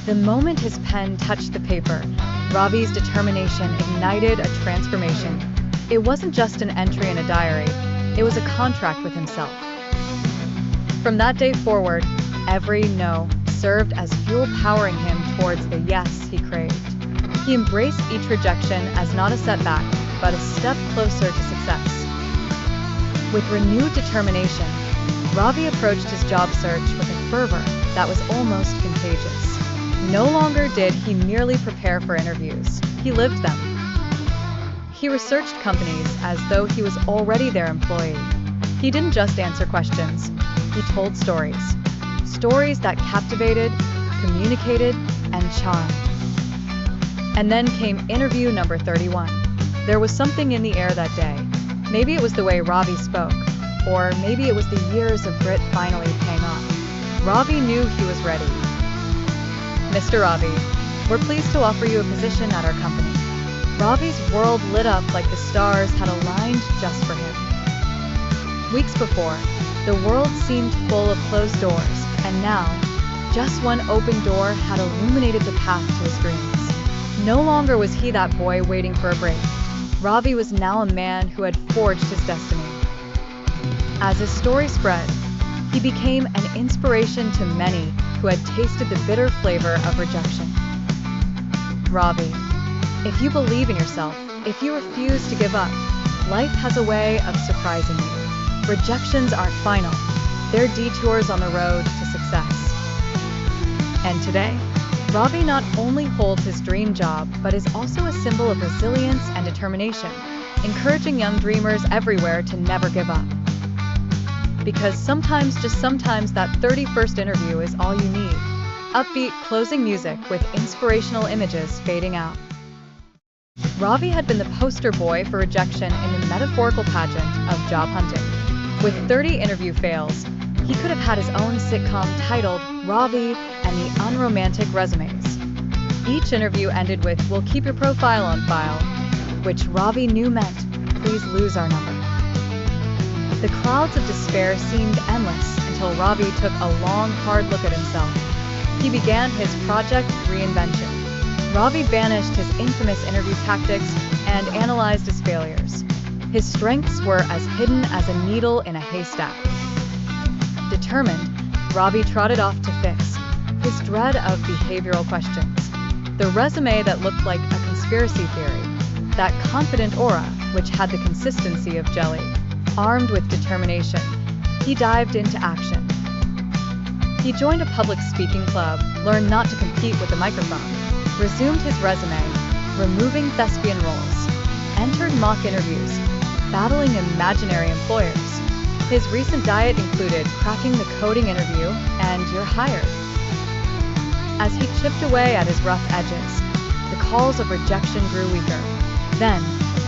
The moment his pen touched the paper, Ravi's determination ignited a transformation. It wasn't just an entry in a diary, it was a contract with himself. From that day forward, every no served as fuel powering him towards the yes he craved. He embraced each rejection as not a setback, but a step closer to success. With renewed determination, Ravi approached his job search with a fervor that was almost contagious. No longer did he merely prepare for interviews, he lived them. He researched companies as though he was already their employee. He didn't just answer questions, he told stories. Stories that captivated, communicated, and charmed. And then came interview number 31. There was something in the air that day. Maybe it was the way Ravi spoke, or maybe it was the years of grit finally paying off. Ravi knew he was ready. Mr. Ravi, we're pleased to offer you a position at our company. Ravi's world lit up like the stars had aligned just for him. Weeks before, the world seemed full of closed doors, and now, just one open door had illuminated the path to his dreams. No longer was he that boy waiting for a break. Ravi was now a man who had forged his destiny. As his story spread, he became an inspiration to many who had tasted the bitter flavor of rejection. Ravi, if you believe in yourself, if you refuse to give up, life has a way of surprising you. Rejections aren't final, they're detours on the road to success. And today, Ravi not only holds his dream job, but is also a symbol of resilience and determination, encouraging young dreamers everywhere to never give up. Because sometimes, just sometimes, that 31st interview is all you need. Upbeat closing music with inspirational images fading out. Ravi had been the poster boy for rejection in the metaphorical pageant of job hunting. With 30 interview fails, he could have had his own sitcom titled Ravi and the Unromantic Resumes. Each interview ended with, "We'll keep your profile on file," which Ravi knew meant, "Please lose our number." The clouds of despair seemed endless until Ravi took a long, hard look at himself. He began his Project Reinvention. Ravi banished his infamous interview tactics and analyzed his failures. His strengths were as hidden as a needle in a haystack. Determined, Ravi trotted off to fix his dread of behavioral questions. The resume that looked like a conspiracy theory, that confident aura which had the consistency of jelly. Armed with determination, he dived into action. He joined a public speaking club, learned not to compete with the microphone, resumed his resume, removing thespian roles, entered mock interviews, battling imaginary employers. His recent diet included cracking the coding interview, and you're hired. As he chipped away at his rough edges, the calls of rejection grew weaker. Then,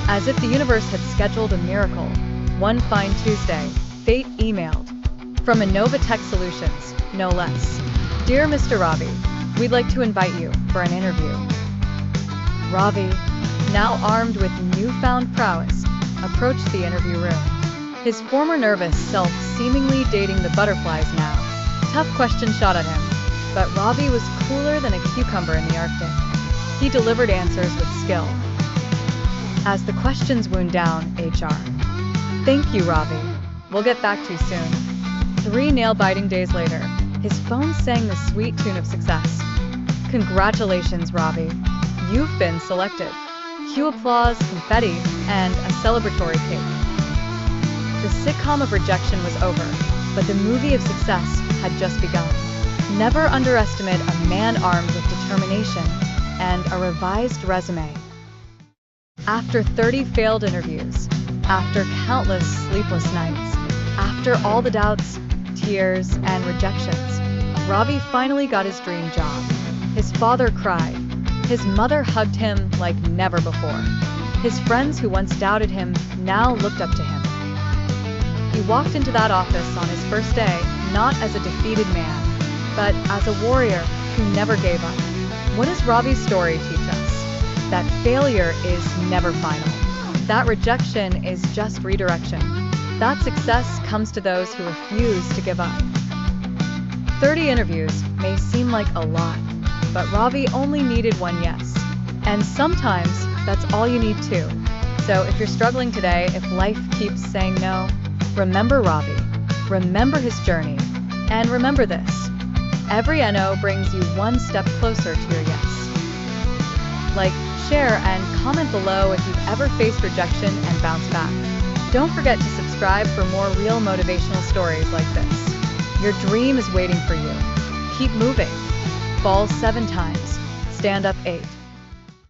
as if the universe had scheduled a miracle, one fine Tuesday, fate emailed. From Innova Tech Solutions, no less. "Dear Mr. Ravi, we'd like to invite you for an interview." Ravi, now armed with newfound prowess, approached the interview room. His former nervous self seemingly dating the butterflies now. Tough questions shot at him, but Ravi was cooler than a cucumber in the Arctic. He delivered answers with skill. As the questions wound down, HR. "Thank you, Ravi. We'll get back to you soon." 3 nail-biting days later, his phone sang the sweet tune of success. "Congratulations, Ravi. You've been selected." Cue applause, confetti, and a celebratory cake. The sitcom of rejection was over, but the movie of success had just begun. Never underestimate a man armed with determination and a revised resume. After 30 failed interviews, after countless sleepless nights, after all the doubts, tears, and rejections, Ravi finally got his dream job. His father cried. His mother hugged him like never before. His friends who once doubted him now looked up to him. He walked into that office on his first day, not as a defeated man, but as a warrior who never gave up. What does Ravi's story teach us? That failure is never final. That rejection is just redirection. That success comes to those who refuse to give up. 30 interviews may seem like a lot, but Ravi only needed one yes. And sometimes that's all you need too. So if you're struggling today, if life keeps saying no, remember Ravi, remember his journey, and remember this: every NO brings you one step closer to your yes. Like, share, and comment below if you've ever faced rejection and bounced back. Don't forget to subscribe for more real motivational stories like this. Your dream is waiting for you. Keep moving. Fall 7 times. Stand up 8.